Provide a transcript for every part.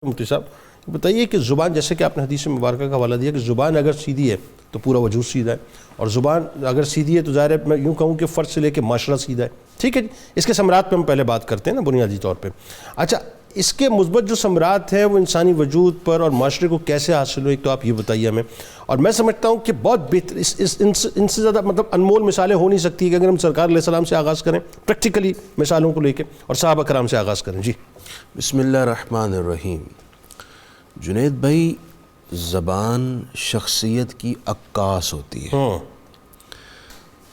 مفتی صاحب بتائیے کہ زبان، جیسے کہ آپ نے حدیث مبارکہ کا حوالہ دیا کہ زبان اگر سیدھی ہے تو پورا وجود سیدھا ہے، اور زبان اگر سیدھی ہے تو ظاہر ہے میں یوں کہوں کہ فرد سے لے کے معاشرہ سیدھا ہے. ٹھیک ہے جی، اس کے ثمرات پہ ہم پہلے بات کرتے ہیں نا بنیادی طور پہ. اچھا، اس کے مثبت جو ثمرات ہیں وہ انسانی وجود پر اور معاشرے کو کیسے حاصل ہوئی، تو آپ یہ بتائیے ہمیں. اور میں سمجھتا ہوں کہ بہت بہتر ان سے زیادہ مطلب انمول مثالیں ہو نہیں سکتی کہ اگر ہم سرکار علیہ السلام سے آغاز کریں پریکٹیکلی مثالوں کو لے کے، اور صحابہ کرام سے آغاز کریں. جی بسم اللہ الرحمن الرحیم. جنید بھائی، زبان شخصیت کی عکاس ہوتی ہے.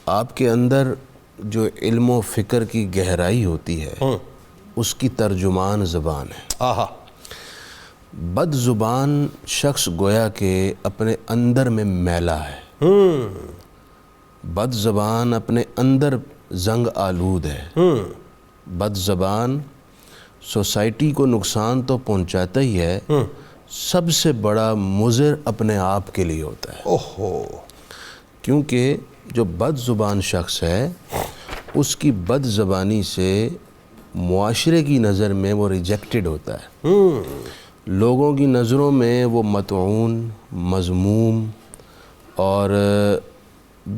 آپ کے اندر جو علم و فکر کی گہرائی ہوتی ہے اس کی ترجمان زبان ہے. آہا. بد زبان شخص گویا کہ اپنے اندر میں میلا ہے. بد زبان اپنے اندر زنگ آلود ہے. بد زبان سوسائٹی کو نقصان تو پہنچاتا ہی ہے، سب سے بڑا مضر اپنے آپ کے لیے ہوتا ہے. اوہو. کیونکہ جو بد زبان شخص ہے اس کی بد زبانی سے معاشرے کی نظر میں وہ ریجیکٹڈ ہوتا ہے. لوگوں کی نظروں میں وہ مطعون، مذموم اور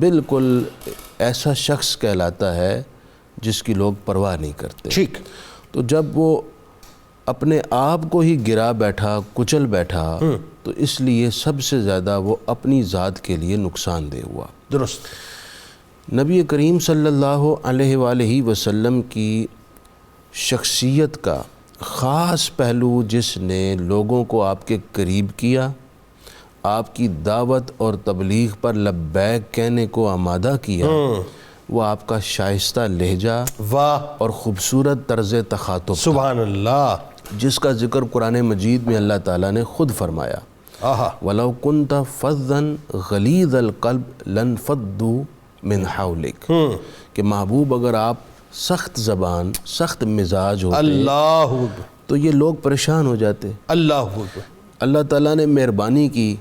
بالکل ایسا شخص کہلاتا ہے جس کی لوگ پرواہ نہیں کرتے. ٹھیک. تو جب وہ اپنے آپ کو ہی گرا بیٹھا، کچل بیٹھا، تو اس لیے سب سے زیادہ وہ اپنی ذات کے لیے نقصان دہ ہوا. درست. نبی کریم صلی اللہ علیہ وآلہ وسلم کی شخصیت کا خاص پہلو جس نے لوگوں کو آپ کے قریب کیا، آپ کی دعوت اور تبلیغ پر لبیک کہنے کو آمادہ کیا، وہ آپ کا شائستہ لہجہ واہ اور خوبصورت طرز تخاطب. سبحان اللہ. جس کا ذکر قرآن مجید میں اللہ تعالیٰ نے خود فرمایا. آہا. وَلَوْ كُنْتَ فَظًّا غَلِيظَ الْقَلْبِ لَانْفَضُّوا مِنْ حَوْلِكَ کہ محبوب اگر آپ سخت زبان، سخت مزاج ہوتے اللہ اکبر. تو یہ لوگ پریشان ہو جاتے. اللہ اکبر. اللہ تعالیٰ نے مہربانی کی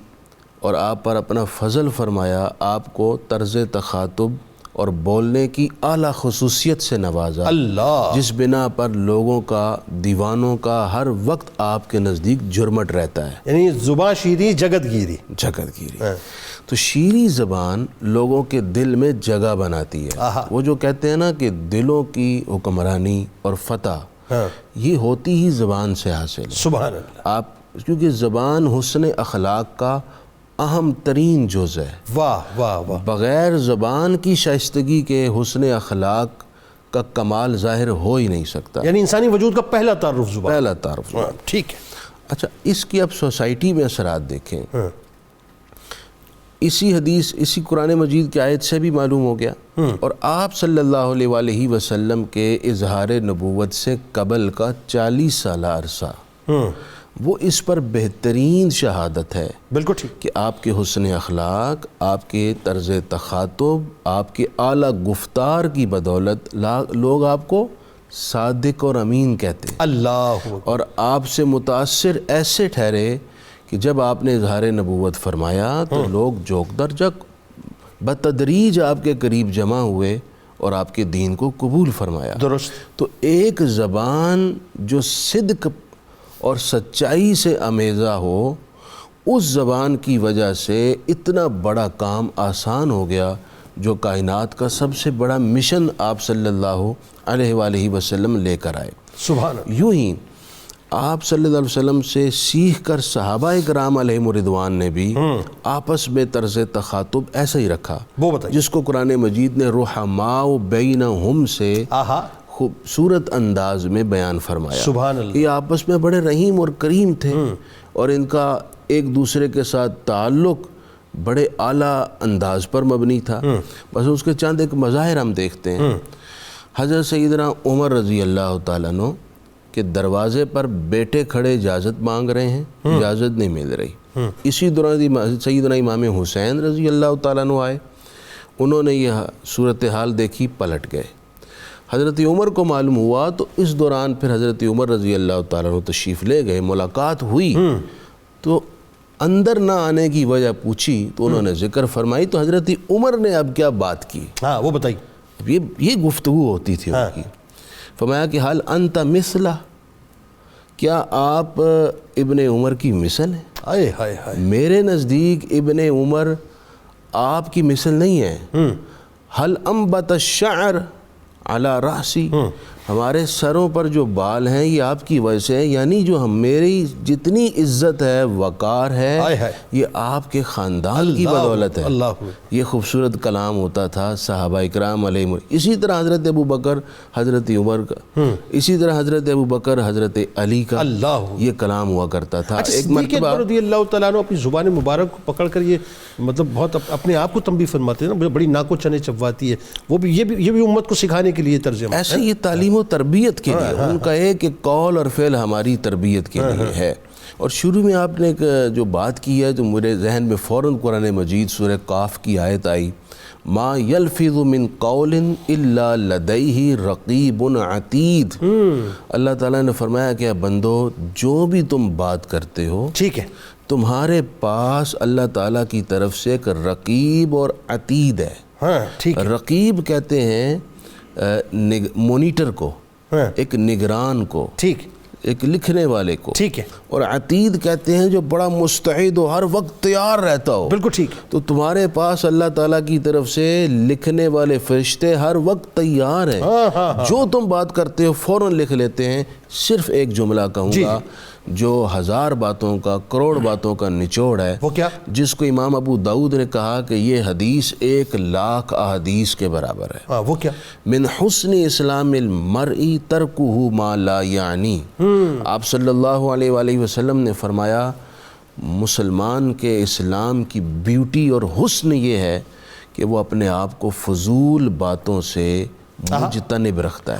اور آپ پر اپنا فضل فرمایا، آپ کو طرز تخاطب اور بولنے کی اعلیٰ خصوصیت سے نوازا، اللہ. جس بنا پر لوگوں کا، دیوانوں کا ہر وقت آپ کے نزدیک جھرمٹ رہتا ہے. یعنی زباں شیریں جگت گیری. جھگت گیری. تو شیریں زبان لوگوں کے دل میں جگہ بناتی ہے. وہ جو کہتے ہیں نا کہ دلوں کی حکمرانی اور فتح یہ ہوتی ہی زبان سے حاصل ہے. سبحان اللہ. آپ کیونکہ زبان حسن اخلاق کا اہم ترین جز ہے. واہ واہ واہ. بغیر زبان کی شائستگی کے حسن اخلاق کا کمال ظاہر ہو ہی نہیں سکتا. یعنی انسانی وجود کا پہلا تعارف زبان. پہلا تعارف. ٹھیک ہے. اچھا، اس کی اب سوسائٹی میں اثرات دیکھیں. اسی حدیث، اسی قرآن مجید کی آیت سے بھی معلوم ہو گیا، اور آپ صلی اللہ علیہ وآلہ وسلم کے اظہار نبوت سے قبل کا 40 سالہ عرصہ وہ اس پر بہترین شہادت ہے. بالکل ٹھیک. کہ آپ کے حسن اخلاق، آپ کے طرز تخاطب، آپ کے اعلیٰ گفتار کی بدولت لوگ آپ کو صادق اور امین کہتے. اللہ. اور آپ سے متاثر ایسے ٹھہرے کہ جب آپ نے اظہار نبوت فرمایا تو لوگ جوک در جک بتدریج آپ کے قریب جمع ہوئے اور آپ کے دین کو قبول فرمایا. درست. تو ایک زبان جو صدق اور سچائی سے امیزہ ہو، اس زبان کی وجہ سے اتنا بڑا کام آسان ہو گیا جو کائنات کا سب سے بڑا مشن آپ صلی اللہ علیہ وآلہ وسلم لے کر آئے. سبحان اللہ. یوں ہی آپ صلی اللہ علیہ وسلم سے سیکھ کر صحابہ کرام علیہم الرضوان نے بھی آپس میں طرز تخاطب ایسا ہی رکھا، وہ بتائیے. جس کو قرآن مجید نے رحماء بینہم سے آہا. خوبصورت انداز میں بیان فرمایا. سبحان اللہ. یہ آپس میں بڑے رحیم اور کریم تھے، اور ان کا ایک دوسرے کے ساتھ تعلق بڑے اعلیٰ انداز پر مبنی تھا. بس اس کے چند ایک مظاہر ہم دیکھتے ہیں. حضرت سیدنا عمر رضی اللہ تعالیٰ عنہ کے دروازے پر بیٹے کھڑے اجازت مانگ رہے ہیں، اجازت نہیں مل رہی. اسی دوران سیدنا امام حسین رضی اللہ تعالیٰ عنہ آئے، انہوں نے یہ صورتحال دیکھی، پلٹ گئے. حضرت عمر کو معلوم ہوا تو اس دوران پھر حضرت عمر رضی اللہ تعالیٰ عنہ تشریف لے گئے. ملاقات ہوئی تو اندر نہ آنے کی وجہ پوچھی تو انہوں نے ذکر فرمائی. تو حضرت عمر نے اب کیا بات کی، ہاں وہ بتائیے. یہ گفتگو ہوتی تھی ان کی. فرمایا کہ حل انت مثلہ، کیا آپ ابن عمر کی مثل ہیں؟ ہائے ہائے ہائے، میرے نزدیک ابن عمر آپ کی مثل نہیں ہے۔ حل انبت الشعر علی رأسی، ہمارے سروں پر جو بال ہیں یہ آپ کی وجہ سے ہیں، یعنی جو میری جتنی عزت ہے، وقار ہے، ہائے ہائے، یہ آپ کے خاندان کی بدولت ہے۔ اللہ، یہ خوبصورت کلام ہوتا تھا صحابہ اکرام علیہ، اسی طرح حضرت ابو بکر، حضرت عمر کا، اسی طرح حضرت ابو بکر، حضرت علی کا اللہ۔ یہ کلام ہوا کرتا تھا۔ اچھا، ایک صدیق مرتبہ اکبر رضی اللہ تعالیٰ عنہ اپنی زبان مبارک کو پکڑ کر یہ مطلب بہت اپنے آپ کو تنبیہ فرماتے ہیں نا، بڑی ناک و چنے چبواتی ہے، وہ بھی یہ بھی امت کو سکھانے کے لیے ترجمہ ایسے یہ تعلیم و تربیت کے لیے، ان کا ایک قول اور فعل ہماری تربیت کے لیے ہے۔ اور شروع میں آپ نے ایک جو بات کی ہے تو میرے ذہن میں فوراً قرآن مجید سورہ قاف کی آیت آئی، ما یلفظ من قول الا لدیہ رقیب عتید۔ اللہ تعالیٰ نے فرمایا کہ بندو، جو بھی تم بات کرتے ہو، ٹھیک ہے، تمہارے پاس اللہ تعالیٰ کی طرف سے ایک رقیب اور عتید ہے۔ ہاں ٹھیک ہے، رقیب کہتے ہیں مونیٹر کو، ایک نگران کو، ٹھیک، ایک لکھنے والے کو، ٹھیک ہے، اور عتید کہتے ہیں جو بڑا مستعد ہو، ہر وقت تیار رہتا ہو۔ بالکل ٹھیک، تو تمہارے پاس اللہ تعالیٰ کی طرف سے لکھنے والے فرشتے ہر وقت تیار ہیں، جو تم بات کرتے ہو فوراً لکھ لیتے ہیں۔ صرف ایک جملہ کہوں گا جو 1000 باتوں کا، کروڑ باتوں کا نچوڑ ہے، وہ کیا؟ جس کو امام ابو داؤد نے کہا کہ یہ حدیث 1,00,000 احادیث کے برابر ہے۔ وہ کیا؟ من حسن اسلام المرء ترکہ ما لا یعنی۔ آپ صلی اللہ علیہ وآلہ وسلم نے فرمایا مسلمان کے اسلام کی بیوٹی اور حسن یہ ہے کہ وہ اپنے آپ کو فضول باتوں سے مجتنب رکھتا ہے۔